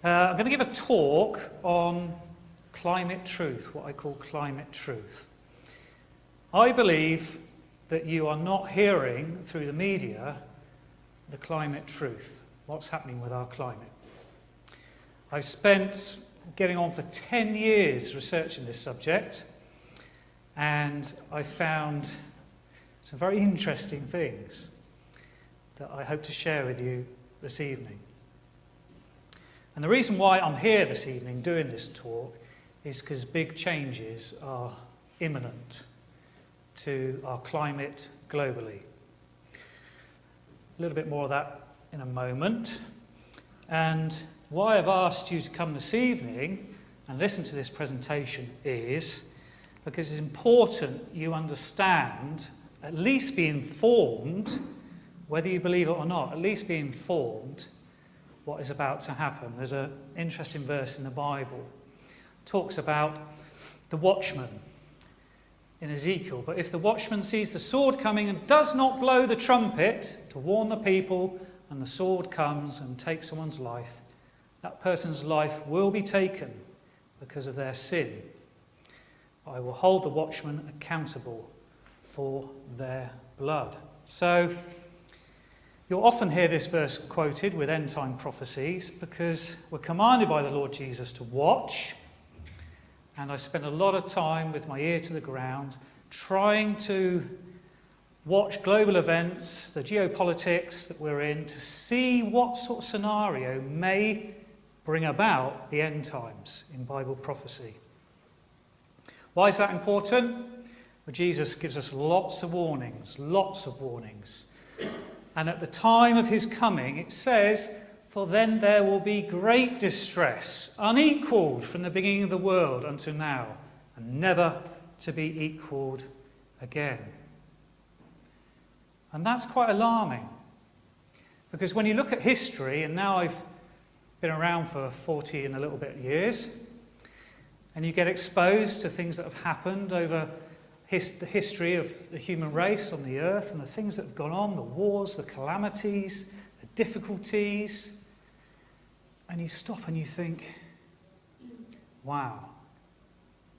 I'm going to give a talk on climate truth, what I call climate truth. I believe that you are not hearing through the media the climate truth, what's happening with our climate. I've spent getting on for 10 years researching this subject, and I found some very interesting things that I hope to share with you this evening. And the reason why I'm here this evening doing this talk is because big changes are imminent to our climate globally. A little bit more of that in a moment. And why I've asked you to come this evening and listen to this presentation is because it's important you understand, at least be informed, whether you believe it or not, at least be informed what is about to happen. There's an interesting verse in the Bible. It talks about the watchman in Ezekiel. But if the watchman sees the sword coming and does not blow the trumpet to warn the people, and the sword comes and takes someone's life, that person's life will be taken because of their sin. I will hold the watchman accountable for their blood. So you'll often hear this verse quoted with end-time prophecies because we're commanded by the Lord Jesus to watch, and I spend a lot of time with my ear to the ground trying to watch global events, the geopolitics that we're in, to see what sort of scenario may bring about the end times in Bible prophecy. Why is that important? Well, Jesus gives us lots of warnings. And at the time of his coming, it says, "For then there will be great distress, unequalled from the beginning of the world until now, and never to be equalled again." And that's quite alarming. Because when you look at history, and now I've been around for 40 and a little bit years, and you get exposed to things that have happened over the history of the human race on the earth and the things that have gone on, the wars, the calamities, the difficulties, and you stop and you think, wow,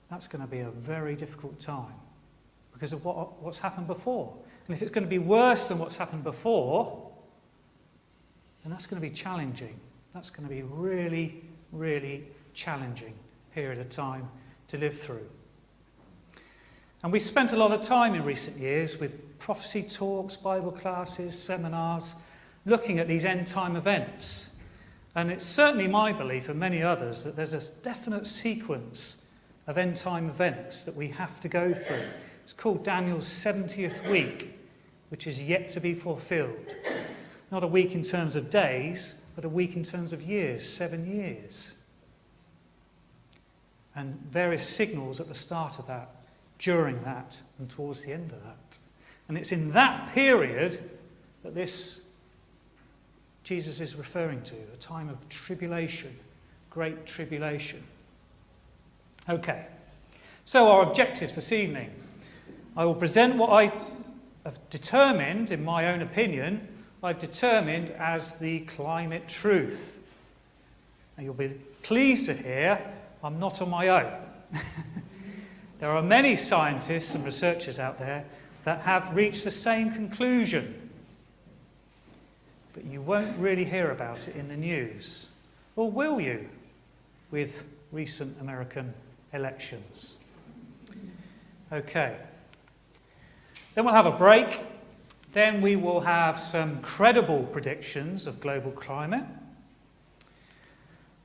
that's going to be a very difficult time because of what's happened before. And if it's going to be worse than what's happened before, then that's going to be challenging. That's going to be really, really challenging period of time to live through. And we've spent a lot of time in recent years with prophecy talks, Bible classes, seminars, looking at these end-time events. And it's certainly my belief, and many others, that there's a definite sequence of end-time events that we have to go through. It's called Daniel's 70th week, which is yet to be fulfilled. Not a week in terms of days, but a week in terms of years, 7 years. And various signals at the start of that, during that, and towards the end of that. And it's in that period that this Jesus is referring to, a time of tribulation, great tribulation. Okay, so our objectives this evening. I will present what I have determined, in my own opinion, I've determined as the climate truth. And you'll be pleased to hear I'm not on my own. There are many scientists and researchers out there that have reached the same conclusion. But you won't really hear about it in the news. Or will you, with recent American elections? Okay. Then we'll have a break. Then we will have some credible predictions of global climate.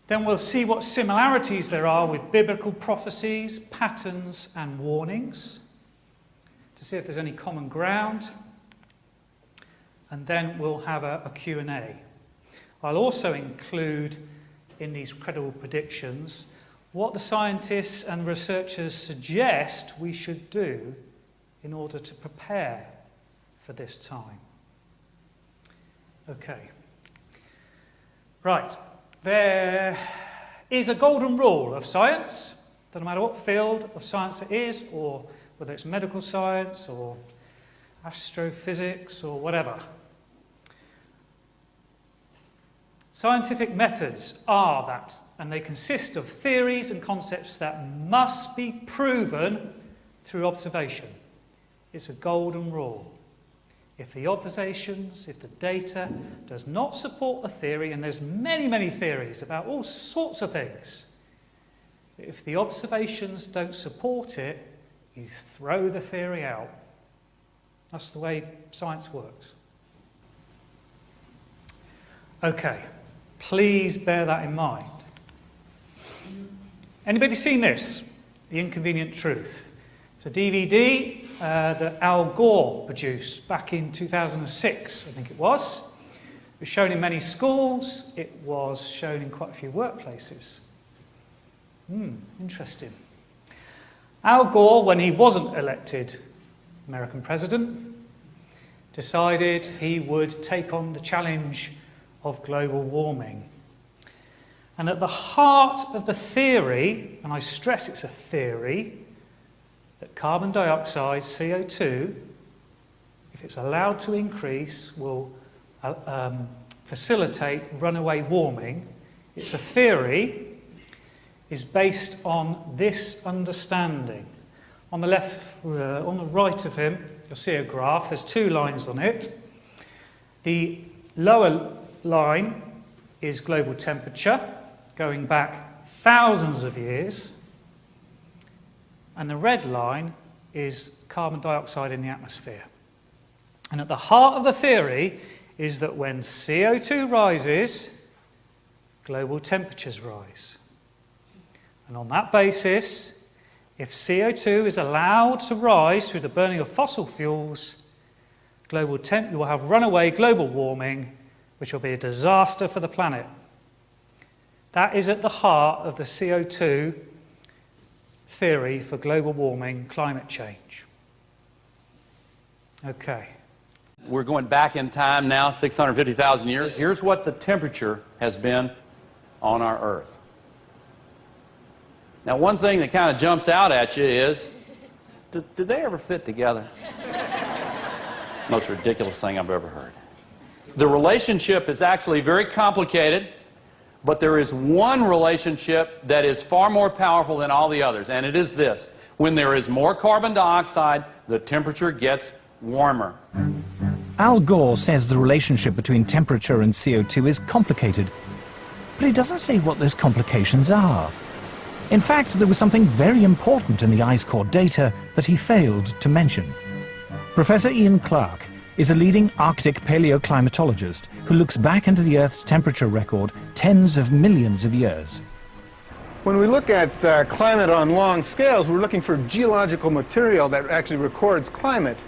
Then we'll see what similarities there are with biblical prophecies, patterns and warnings, to see if there's any common ground. And then we'll have a Q&A. I'll also include in these credible predictions what the scientists and researchers suggest we should do in order to prepare for this time. Okay. Right. There is a golden rule of science. Doesn't matter what field of science it is, or whether it's medical science or astrophysics or whatever. Scientific methods are that, and they consist of theories and concepts that must be proven through observation. It's a golden rule. If the observations, if the data does not support the theory, and there's many, many theories about all sorts of things, if the observations don't support it, you throw the theory out. That's the way science works. Okay, please bear that in mind. Anybody seen this? The Inconvenient Truth. It's a DVD that Al Gore produced back in 2006, I think it was. It was shown in many schools. It was shown in quite a few workplaces. Interesting. Al Gore, when he wasn't elected American president, decided he would take on the challenge of global warming. And at the heart of the theory, and I stress it's a theory, that carbon dioxide, CO2, if it's allowed to increase, will facilitate runaway warming. It's a theory, is based on this understanding. On the left, on the right of him, you'll see a graph. There's two lines on it. The lower line is global temperature, going back thousands of years. And the red line is carbon dioxide in the atmosphere. And at the heart of the theory is that when CO2 rises, global temperatures rise. And on that basis, if CO2 is allowed to rise through the burning of fossil fuels, you will have runaway global warming, which will be a disaster for the planet. That is at the heart of the CO2 theory for global warming, climate change. Okay. We're going back in time now, 650,000 years. Here's what the temperature has been on our Earth. Now, one thing that kind of jumps out at you is, did they ever fit together? Most ridiculous thing I've ever heard. The relationship is actually very complicated, but there is one relationship that is far more powerful than all the others, and it is this. When there is more carbon dioxide, the temperature gets warmer. Al Gore says the relationship between temperature and CO2 is complicated, but he doesn't say what those complications are. In fact, there was something very important in the ice core data that he failed to mention. Professor Ian Clarke is a leading Arctic paleoclimatologist who looks back into the Earth's temperature record tens of millions of years. When we look at climate on long scales, we're looking for geological material that actually records climate.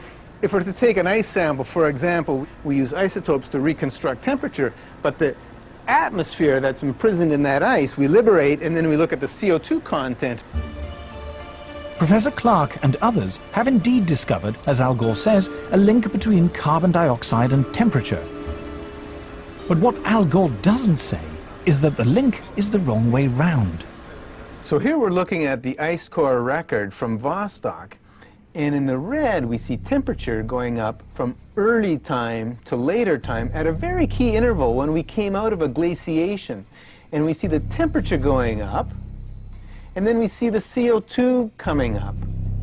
If we're to take an ice sample, for example, we use isotopes to reconstruct temperature, but the atmosphere that's imprisoned in that ice, we liberate, and then we look at the CO2 content. Professor Clarke and others have indeed discovered, as Al Gore says, a link between carbon dioxide and temperature. But what Al Gore doesn't say is that the link is the wrong way round. So here we're looking at the ice core record from Vostok, and in the red we see temperature going up from early time to later time at a very key interval when we came out of a glaciation. And we see the temperature going up, and then we see the CO2 coming up.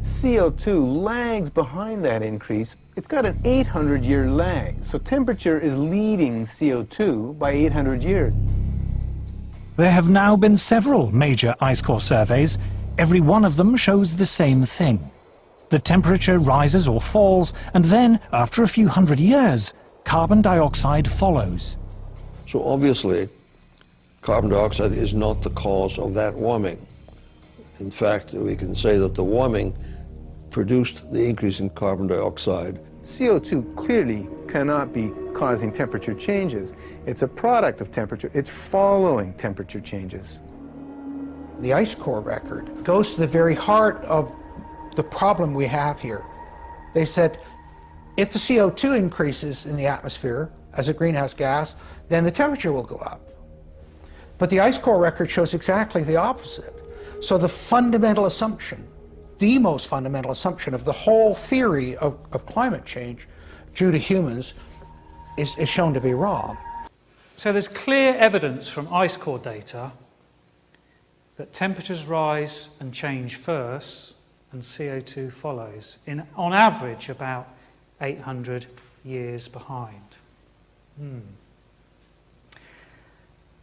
CO2 lags behind that increase. It's got an 800-year lag, so temperature is leading CO2 by 800 years. There have now been several major ice core surveys. Every one of them shows the same thing. The temperature rises or falls, and then, after a few hundred years, carbon dioxide follows. So obviously, carbon dioxide is not the cause of that warming. In fact, we can say that the warming produced the increase in carbon dioxide. CO2 clearly cannot be causing temperature changes. It's a product of temperature. It's following temperature changes. The ice core record goes to the very heart of the problem we have here. They said, if the CO2 increases in the atmosphere as a greenhouse gas, then the temperature will go up. But the ice core record shows exactly the opposite. So the fundamental assumption, the most fundamental assumption of the whole theory of climate change due to humans is shown to be wrong. So there's clear evidence from ice core data that temperatures rise and change first and CO2 follows, on average about 800 years behind.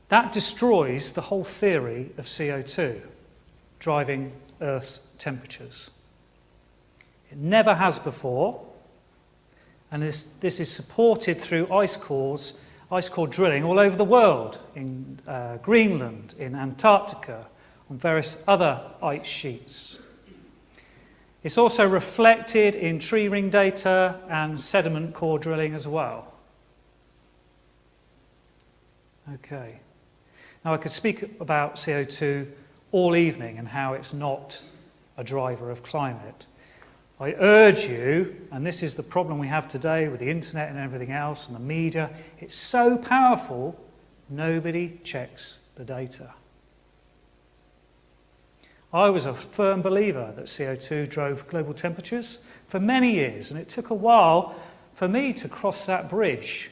That destroys the whole theory of CO2 driving Earth's temperatures. It never has before, and this is supported through ice core drilling all over the world, in Greenland, in Antarctica, on various other ice sheets. It's also reflected in tree ring data and sediment core drilling as well. Okay. Now I could speak about CO2 all evening and how it's not a driver of climate. I urge you, and this is the problem we have today with the internet and everything else and the media, it's so powerful, nobody checks the data. I was a firm believer that CO2 drove global temperatures for many years, and it took a while for me to cross that bridge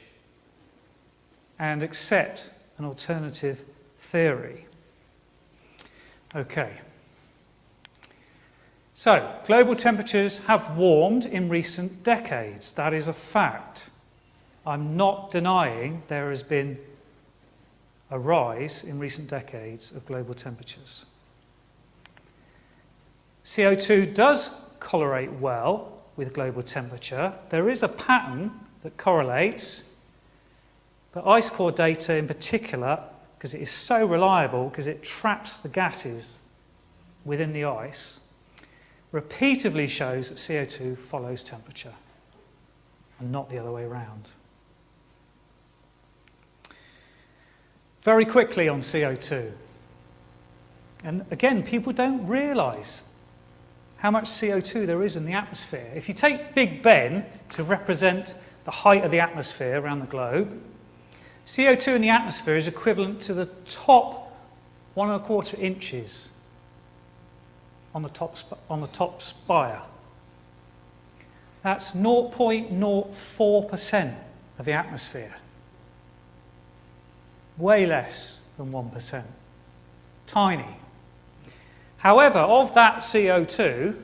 and accept an alternative theory. Okay. So, global temperatures have warmed in recent decades. That is a fact. I'm not denying there has been a rise in recent decades of global temperatures. CO2 does correlate well with global temperature. There is a pattern that correlates, but ice core data in particular, because it is so reliable, because it traps the gases within the ice, repeatedly shows that CO2 follows temperature and not the other way around. Very quickly on CO2. And again, people don't realise how much CO2 there is in the atmosphere. If you take Big Ben to represent the height of the atmosphere around the globe, CO2 in the atmosphere is equivalent to the top 1¼ inches on the top spire. That's 0.04% of the atmosphere. Way less than 1%. Tiny. However, of that CO2,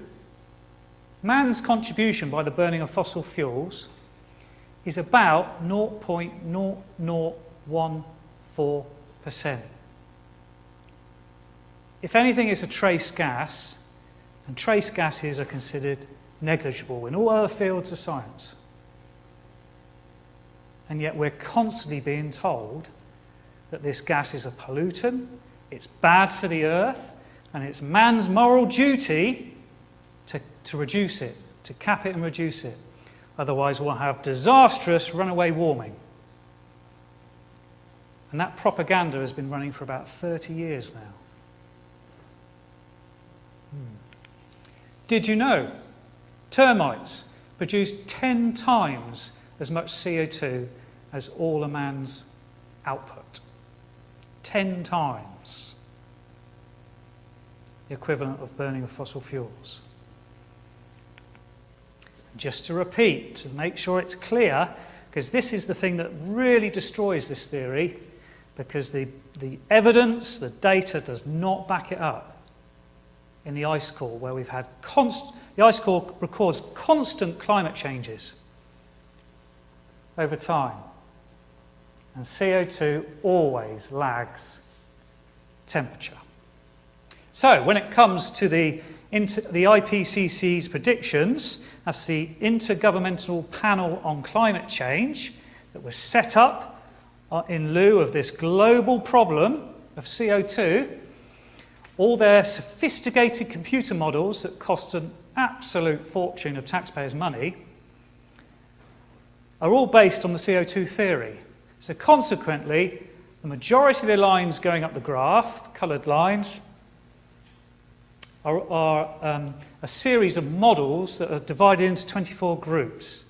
man's contribution by the burning of fossil fuels is about 0.0014%. If anything, it's a trace gas, and trace gases are considered negligible in all other fields of science. And yet we're constantly being told that this gas is a pollutant, it's bad for the earth, and it's man's moral duty to reduce it, to cap it and reduce it. Otherwise we'll have disastrous runaway warming. And that propaganda has been running for about 30 years now. Did you know termites produce 10 times as much CO2 as all a man's output? 10 times the equivalent of burning of fossil fuels. Just to repeat, to make sure it's clear, because this is the thing that really destroys this theory, because the evidence, the data does not back it up. In the ice core, where we've had the ice core records constant climate changes over time. And CO2 always lags temperature. So, when it comes to the IPCC's predictions, that's the Intergovernmental Panel on Climate Change that was set up in lieu of this global problem of CO2, all their sophisticated computer models that cost an absolute fortune of taxpayers' money are all based on the CO2 theory. So consequently, the majority of the lines going up the graph, coloured lines, are a series of models that are divided into 24 groups.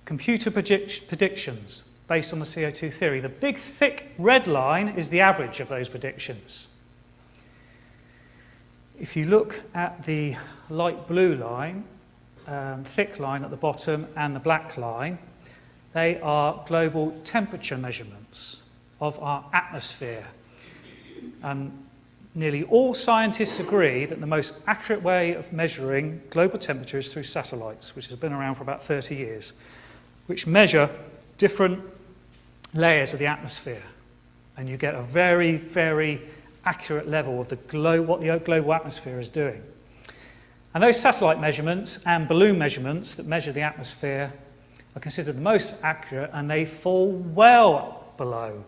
Computer predictions based on the CO2 theory. The big thick red line is the average of those predictions. If you look at the light blue line, thick line at the bottom, and the black line, They are global temperature measurements of our atmosphere. Nearly all scientists agree that the most accurate way of measuring global temperature is through satellites, which has been around for about 30 years, which measure different layers of the atmosphere. And you get a very, very accurate level of what the global atmosphere is doing. And those satellite measurements and balloon measurements that measure the atmosphere are considered the most accurate, and they fall well below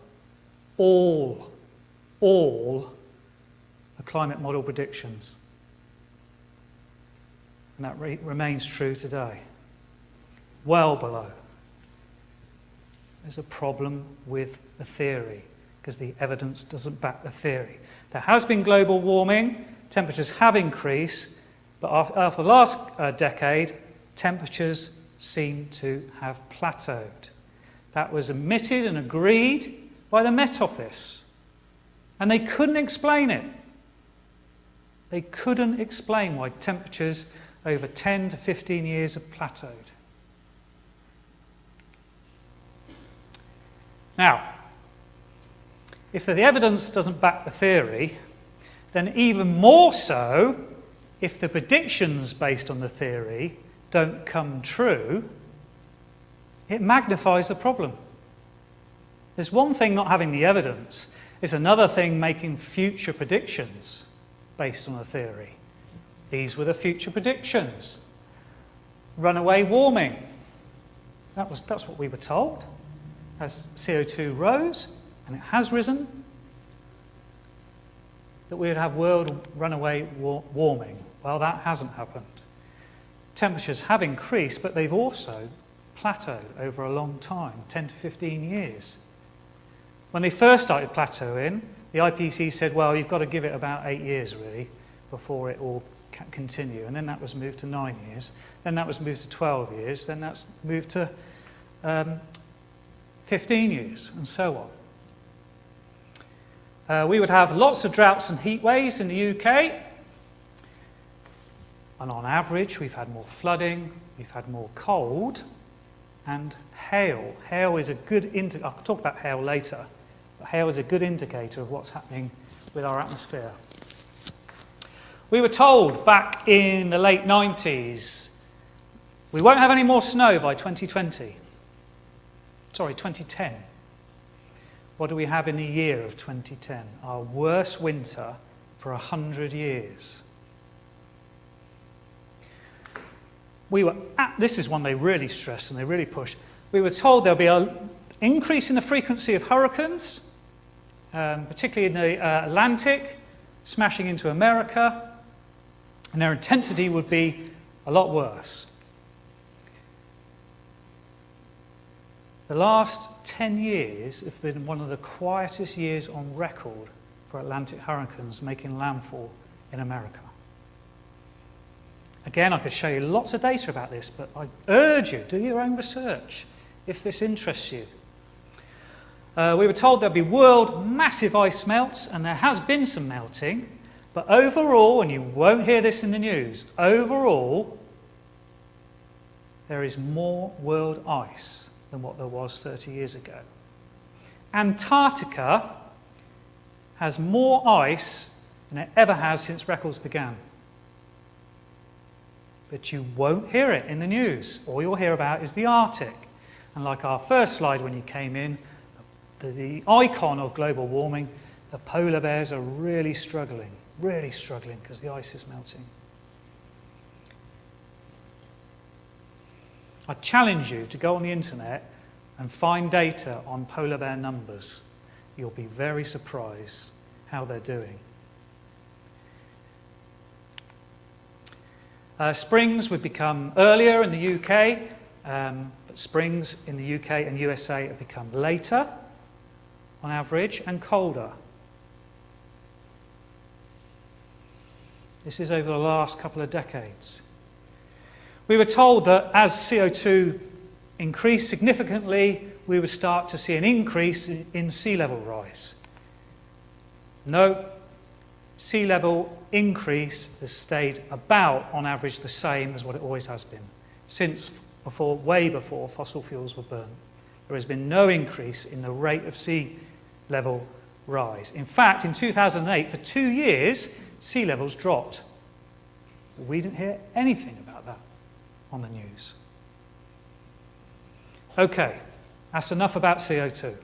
all the climate model predictions. And that remains true today. Well below. There's a problem with the theory, because the evidence doesn't back the theory. There has been global warming, temperatures have increased, but after the last decade, temperatures seem to have plateaued. That was admitted and agreed by the Met Office. And they couldn't explain it. They couldn't explain why temperatures over 10 to 15 years have plateaued. Now, if the evidence doesn't back the theory, then even more so, if the predictions based on the theory don't come true, it magnifies the problem. There's one thing not having the evidence, it's another thing making future predictions based on a theory. These were the future predictions. Runaway warming. That's what we were told. As CO2 rose, and it has risen, that we would have world runaway warming. Well, that hasn't happened. Temperatures have increased, but they've also plateaued over a long time, 10 to 15 years. When they first started plateauing, the IPCC said, well, you've got to give it about 8 years, really, before it will continue. And then that was moved to 9 years. Then that was moved to 12 years. Then that's moved to 15 years, and so on. We would have lots of droughts and heat waves in the UK. And on average, we've had more flooding, we've had more cold, and hail. Hail is a good indicator. I'll talk about hail later. But hail is a good indicator of what's happening with our atmosphere. We were told back in the late 90s, we won't have any more snow by 2020. Sorry, 2010. What do we have in the year of 2010? Our worst winter for 100 years. This is one they really stress and they really push. We were told there'll be an increase in the frequency of hurricanes, particularly in the Atlantic, smashing into America, and their intensity would be a lot worse. The last 10 years have been one of the quietest years on record for Atlantic hurricanes making landfall in America. Again, I could show you lots of data about this, but I urge you, do your own research if this interests you. We were told there'd be world massive ice melts, and there has been some melting, but overall, and you won't hear this in the news, overall, there is more world ice than what there was 30 years ago. Antarctica has more ice than it ever has since records began. But you won't hear it in the news. All you'll hear about is the Arctic. And like our first slide when you came in, the icon of global warming, the polar bears are really struggling because the ice is melting. I challenge you to go on the internet and find data on polar bear numbers. You'll be very surprised how they're doing. Springs would become earlier in the UK, but springs in the UK and USA have become later on average and colder. This is over the last couple of decades. We were told that as CO2 increased significantly, we would start to see an increase in sea level rise. No, sea level increase has stayed about, on average, the same as what it always has been, since way before fossil fuels were burned. there has been no increase in the rate of sea level rise. In fact, in 2008, for 2 years, sea levels dropped. We didn't hear anything about that on the news. Okay, that's enough about CO2.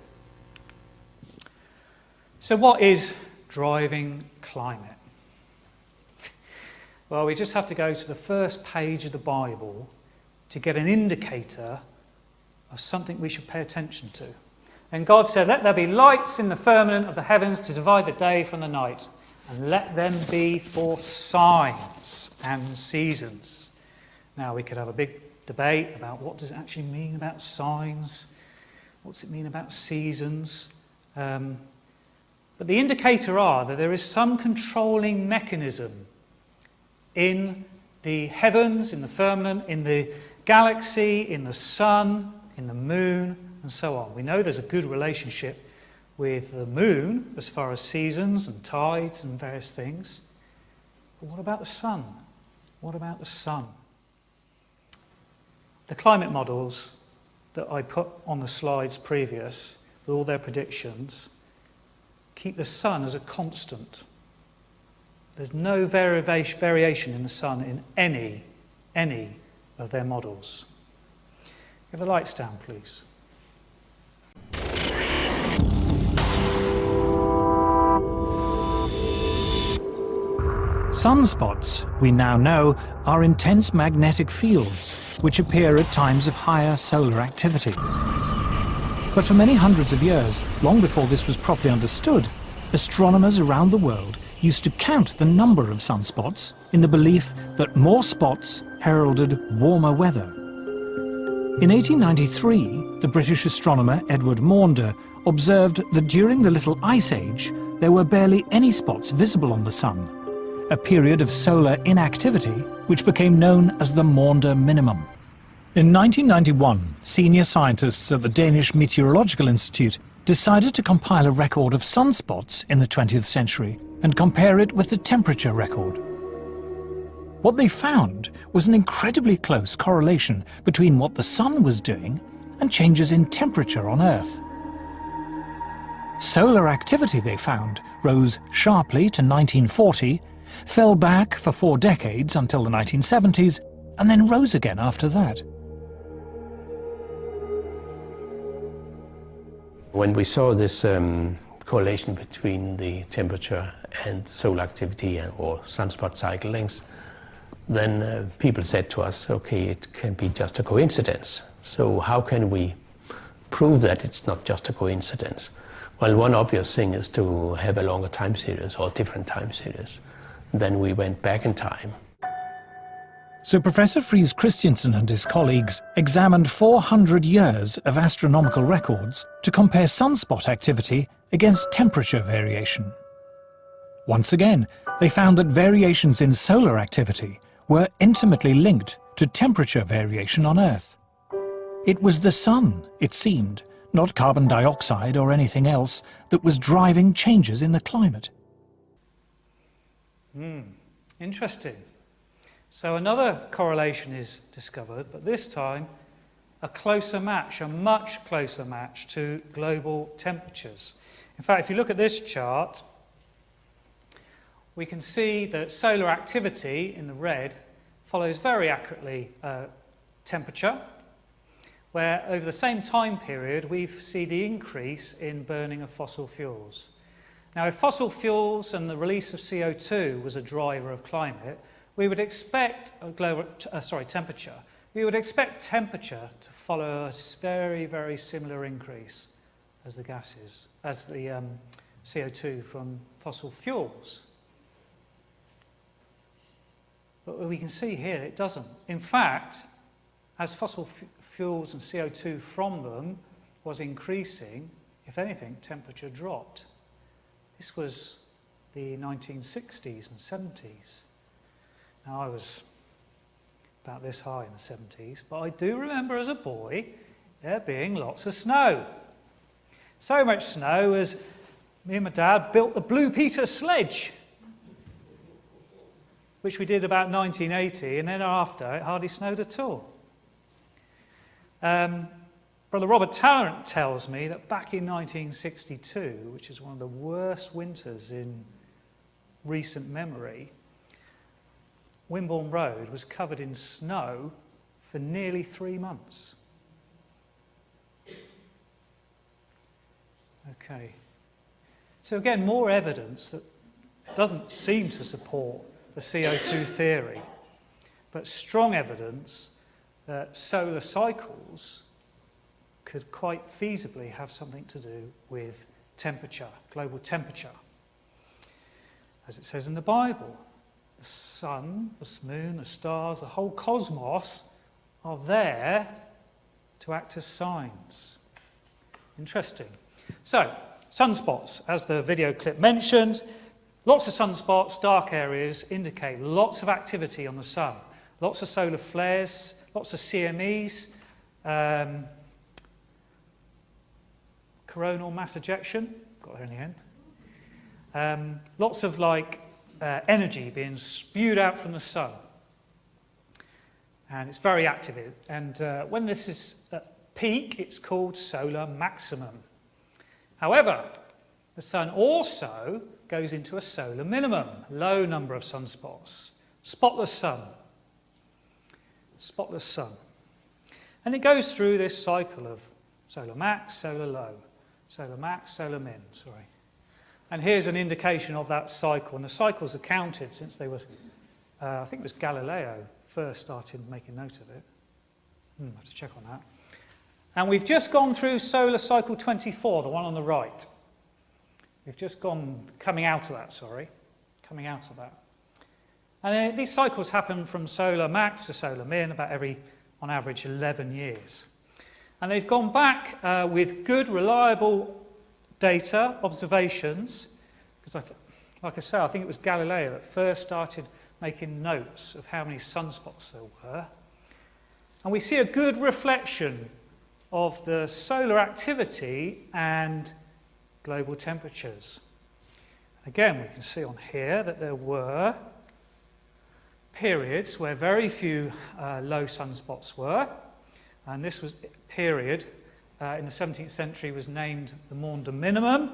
So what is driving climate? Well, we just have to go to the first page of the Bible to get an indicator of something we should pay attention to. And God said, "Let there be lights in the firmament of the heavens to divide the day from the night, and let them be for signs and seasons." Now, we could have a big debate about what does it actually mean about signs, what's it mean about seasons. But the indicator are that there is some controlling mechanism in the heavens, in the firmament, in the galaxy, in the sun, in the moon, and so on. We know there's a good relationship with the moon as far as seasons and tides and various things. But what about the sun? What about the sun? The climate models that I put on the slides previous, with all their predictions, keep the sun as a constant. There's no variation in the sun in any of their models. Give the lights down, please. Sunspots, we now know, are intense magnetic fields which appear at times of higher solar activity. But for many hundreds of years, long before this was properly understood, astronomers around the world used to count the number of sunspots in the belief that more spots heralded warmer weather. In 1893, the British astronomer Edward Maunder observed that during the Little Ice Age, there were barely any spots visible on the sun, a period of solar inactivity which became known as the Maunder minimum. In 1991, senior scientists at the Danish Meteorological Institute decided to compile a record of sunspots in the 20th century and compare it with the temperature record. What they found was an incredibly close correlation between what the sun was doing and changes in temperature on Earth. Solar activity, they found, rose sharply to 1940, fell back for 4 decades until the 1970s, and then rose again after that. When we saw this correlation between the temperature and solar activity or sunspot cycle lengths, then people said to us, okay, it can be just a coincidence. So how can we prove that it's not just a coincidence? Well, one obvious thing is to have a longer time series or different time series. Then we went back in time. So Professor Friis Christiansen and his colleagues examined 400 years of astronomical records to compare sunspot activity against temperature variation. Once again, they found that variations in solar activity were intimately linked to temperature variation on Earth. It was the sun, it seemed, not carbon dioxide or anything else, that was driving changes in the climate. Interesting. So another correlation is discovered, but this time a closer match, a much closer match to global temperatures. In fact, if you look at this chart, we can see that solar activity in the red follows very accurately temperature, where over the same time period we see the increase in burning of fossil fuels. Now, if fossil fuels and the release of CO2 was a driver of climate, we would expect temperature. We would expect temperature to follow a very, very similar increase as the gases, as the CO2 from fossil fuels. But we can see here it doesn't. In fact, as fossil fuels and CO2 from them was increasing, if anything, temperature dropped. This was the 1960s and 70s. Now, I was about this high in the 70s, but I do remember as a boy there being lots of snow. So much snow as me and my dad built the Blue Peter sledge, which we did about 1980, and then after it hardly snowed at all. Brother Robert Tarrant tells me that back in 1962, which is one of the worst winters in recent memory, Wimborne Road was covered in snow for nearly 3 months. Okay. So again, more evidence that doesn't seem to support the CO2 theory, but strong evidence that solar cycles could quite feasibly have something to do with temperature, global temperature. As it says in the Bible, the sun, the moon, the stars, the whole cosmos are there to act as signs. Interesting. So, sunspots, as the video clip mentioned, lots of sunspots, dark areas, indicate lots of activity on the sun. Lots of solar flares, lots of CMEs, coronal mass ejection, got there in the end. Lots of energy being spewed out from the sun. And it's very active. And when this is at peak, it's called solar maximum. However, the sun also goes into a solar minimum, low number of sunspots, spotless sun. Spotless sun. And it goes through this cycle of solar max, solar low, solar max, solar min, sorry. And here's an indication of that cycle. And the cycles are counted since they were, I think it was Galileo first started making note of it. I have to check on that. And we've just gone through solar cycle 24, the one on the right. We've just coming out of that. And these cycles happen from solar max to solar min about on average, 11 years. And they've gone back with good, reliable data, observations, because like I say, I think it was Galileo that first started making notes of how many sunspots there were. And we see a good reflection of the solar activity and global temperatures. Again, we can see on here that there were periods where very few low sunspots were, and this was a period in the 17th century was named the Maunder minimum,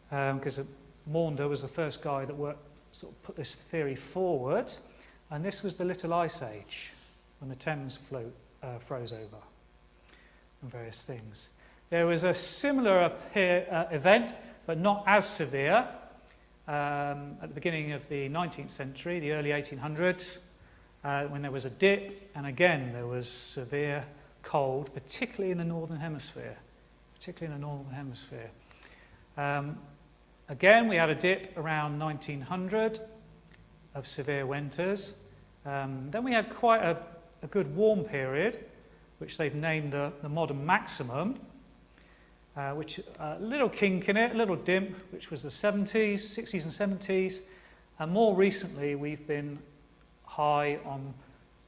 because Maunder was the first guy that put this theory forward, and this was the Little Ice Age, when the Thames froze over, and various things. There was a similar event, but not as severe, at the beginning of the 19th century, the early 1800s, when there was a dip, and again there was severe cold, particularly in the northern hemisphere. Again, we had a dip around 1900 of severe winters. Then we had quite a good warm period, which they've named the modern maximum, which a little kink in it, a little dip, which was the 60s and 70s. And more recently, we've been high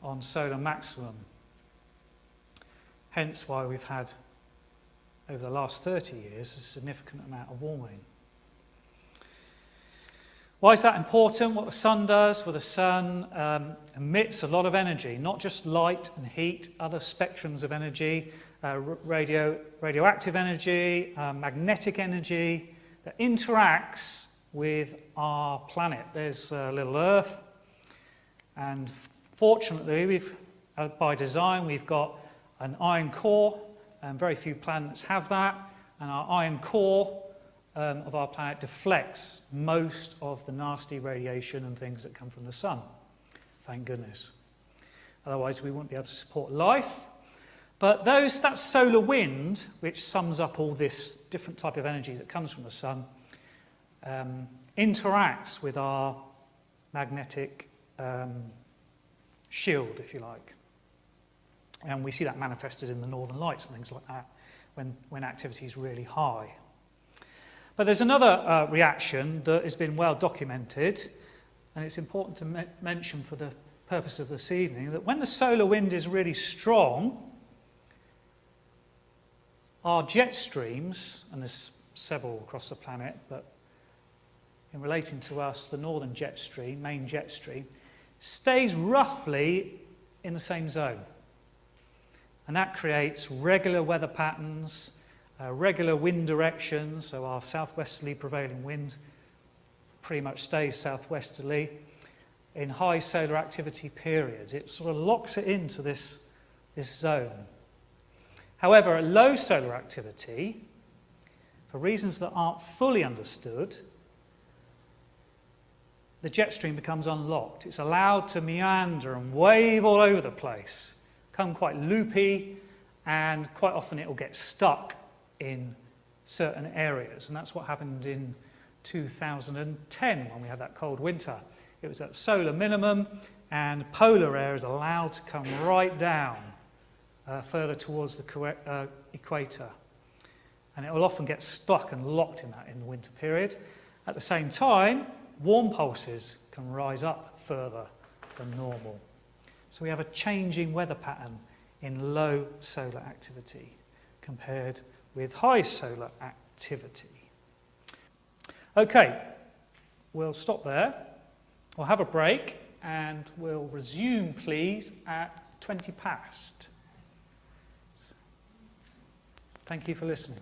on solar maximum. Hence why we've had, over the last 30 years, a significant amount of warming. Why is that important? What the sun does? Well, the sun emits a lot of energy, not just light and heat, other spectrums of energy, radioactive energy, magnetic energy, that interacts with our planet. There's little Earth, and fortunately, by design, we've got an iron core, and very few planets have that, and our iron core of our planet deflects most of the nasty radiation and things that come from the sun. Thank goodness. Otherwise, we wouldn't be able to support life. But that solar wind, which sums up all this different type of energy that comes from the sun, interacts with our magnetic shield, if you like. And we see that manifested in the northern lights and things like that when activity is really high. But there's another reaction that has been well documented, and it's important to mention for the purpose of this evening, that when the solar wind is really strong, our jet streams, and there's several across the planet, but in relating to us, the northern jet stream, main jet stream, stays roughly in the same zone. And that creates regular weather patterns, regular wind directions, so our southwesterly prevailing wind pretty much stays southwesterly in high solar activity periods. It sort of locks it into this zone. However, at low solar activity, for reasons that aren't fully understood, the jet stream becomes unlocked. It's allowed to meander and wave all over the place, become quite loopy, and quite often it will get stuck in certain areas. And that's what happened in 2010 when we had that cold winter. It was at solar minimum, and polar air is allowed to come right down further towards the equator. And it will often get stuck and locked in the winter period. At the same time, warm pulses can rise up further than normal. So we have a changing weather pattern in low solar activity compared with high solar activity. Okay, we'll stop there. We'll have a break and we'll resume, please, at 20 past. Thank you for listening.